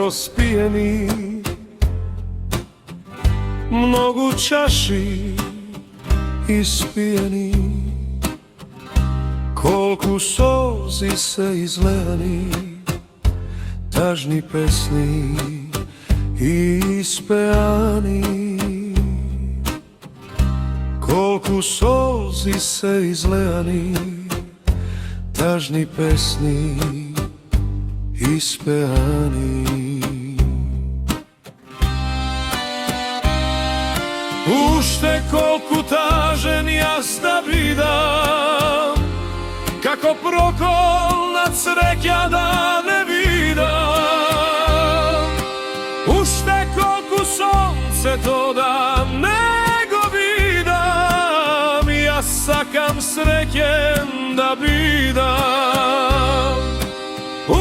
rozpijeni, mnogu čaši ispijeni, kolku sozi se izlejani, tažni pesni ispejani, kolku sozi se izlejani, tažni pesni ispejani. Ušte kolku tažen jas da vidam, kako prokol nad srekja da ne vidam. Ušte kolku sonce to da nego vidam, ja sakam srećen da bidam.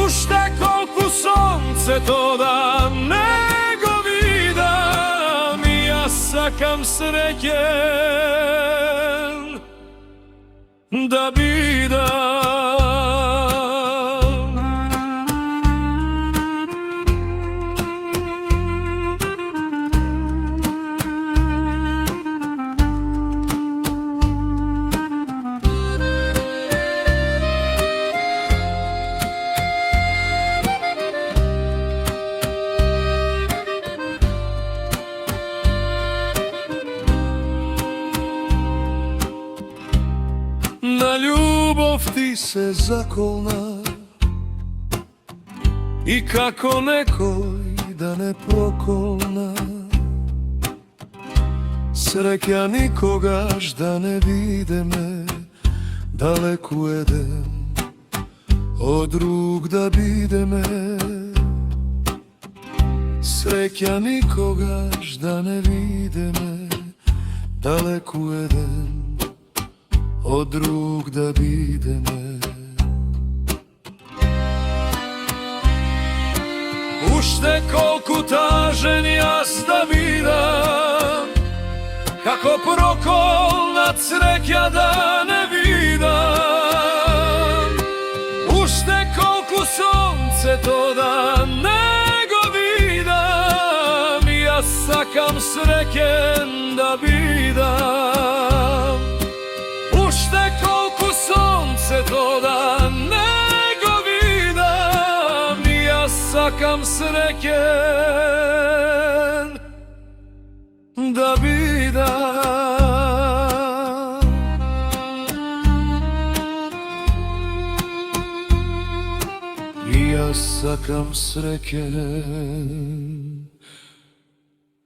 Ušte kolku sonce to da nego vidam, ja sakam srećen da bidam. Na ljubov ti se zakolna i kako nekoj da ne prokolna. Srekja nikogaž da ne vide me, daleku edem od drug da bide me. Srekja nikogaž da ne vide me, daleku edem od drug da bide me. Ušte kolku tažen jas da vidam, kako prokol nad srekja da ne vidam. Ušte kolku sonce to da nego vidam, ja sakam srećen da bidam. Ušte kolku sonce to da nego vidam, ja sakam srećen da bidam. Ja sakam srećen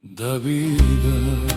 da bidam.